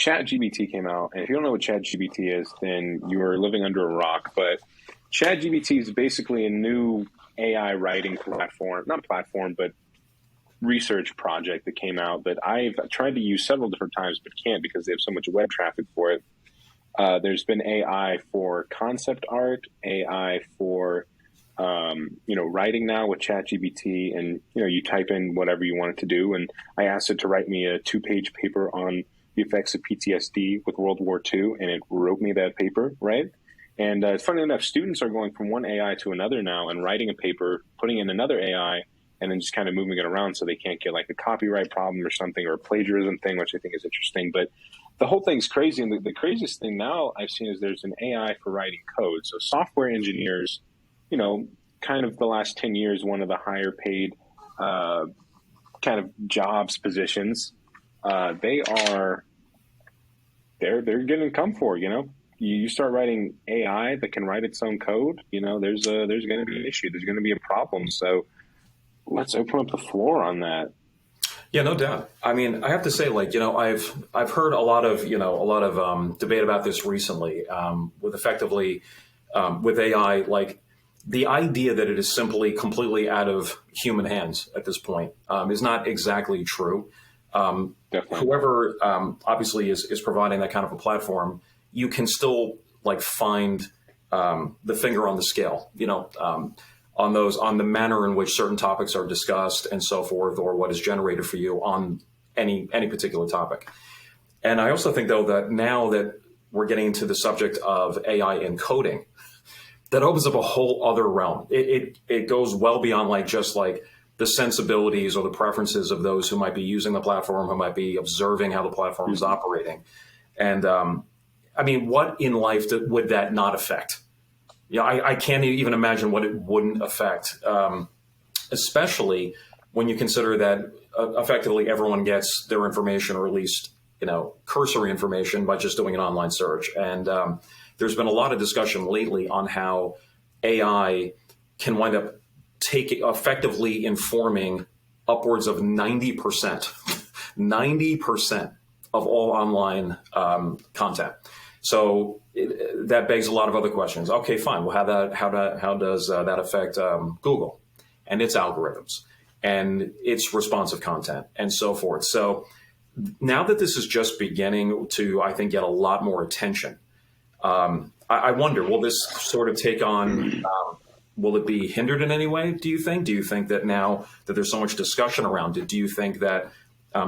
ChatGPT came out, and if you don't know what ChatGPT is, then you are living under a rock. But ChatGPT is basically a new AI writing platform, not platform, but research project that came out that I've tried to use several different times, but can't because they have so much web traffic for it. There's been AI for concept art, AI for writing now with ChatGPT, and you type in whatever you want it to do. And I asked it to write me a 2-page paper on the effects of PTSD with World War II, and it wrote me that paper, right? And funny enough, students are going from one AI to another now and writing a paper, putting in another AI, and then just kind of moving it around so they can't get like a copyright problem or something, or a plagiarism thing, which I think is interesting. But the whole thing's crazy. And the craziest thing now I've seen is there's an AI for writing code. So software engineers, kind of the last 10 years, one of the higher paid kind of jobs positions, they're getting come for, you start writing AI that can write its own code, there's going to be an issue. There's going to be a problem. So let's open up the floor on that. Yeah, no doubt. I mean, I have to say, I've heard a lot of debate about this recently, with AI, like the idea that it is simply completely out of human hands at this point is not exactly true. Whoever obviously is providing that kind of a platform, you can still find the finger on the scale, on the manner in which certain topics are discussed and so forth, or what is generated for you on any particular topic. And I also think, though, that now that we're getting into the subject of AI in coding, that opens up a whole other realm. It goes well beyond just the sensibilities or the preferences of those who might be using the platform, who might be observing how the platform is operating. And I mean, what in life would that not affect? I can't even imagine what it wouldn't affect, especially when you consider that effectively everyone gets their information, or at least cursory information, by just doing an online search. And there's been a lot of discussion lately on how AI can wind up effectively informing upwards of 90%, 90% of all online content. So that begs a lot of other questions. Okay, fine. Well, how does that affect Google and its algorithms and its responsive content and so forth? So now that this is just beginning to, I think, get a lot more attention, I wonder, will this sort of take on, will it be hindered in any way, do you think? Do you think that now that there's so much discussion around it, do you think that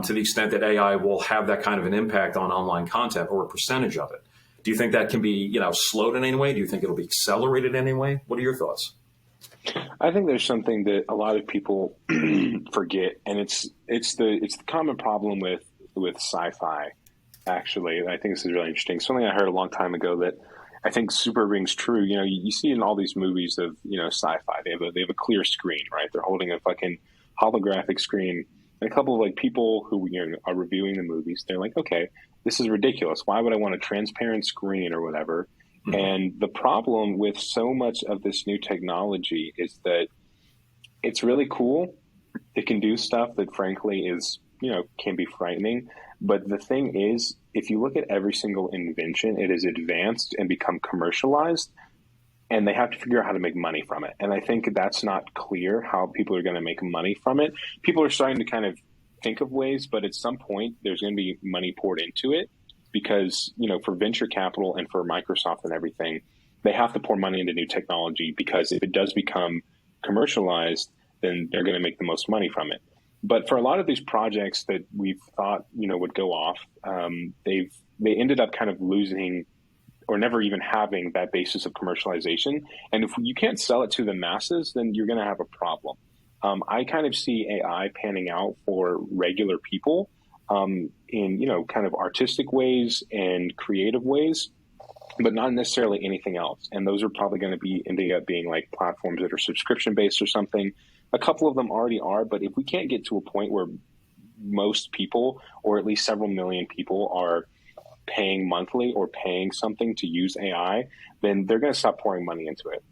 to the extent that AI will have that kind of an impact on online content, or a percentage of it, do you think that can be, slowed in any way? Do you think it'll be accelerated in any way? What are your thoughts? I think there's something that a lot of people forget, and it's the common problem with sci-fi. Actually, I think this is really interesting. Something I heard a long time ago that I think super rings true. You see in all these movies of sci-fi, they have a clear screen, right? They're holding a fucking holographic screen. And a couple of people who are reviewing the movies, they're like, okay, this is ridiculous. Why would I want a transparent screen or whatever? Mm-hmm. And the problem with so much of this new technology is that it's really cool. It can do stuff that frankly is, can be frightening. But the thing is, if you look at every single invention, it is advanced and become commercialized, and they have to figure out how to make money from it. And I think that's not clear how people are going to make money from it. People are starting to kind of think of ways, but at some point there's going to be money poured into it because, for venture capital and for Microsoft and everything, they have to pour money into new technology, because if it does become commercialized, then they're going to make the most money from it. But for a lot of these projects that we thought, would go off, they ended up kind of losing or never even having that basis of commercialization. And if you can't sell it to the masses, then you're going to have a problem. I kind of see AI panning out for regular people in, kind of artistic ways and creative ways, but not necessarily anything else. And those are probably going to be ending up being like platforms that are subscription based or something. A couple of them already are, but if we can't get to a point where most people, or at least several million people, are paying monthly or paying something to use AI, then they're going to stop pouring money into it.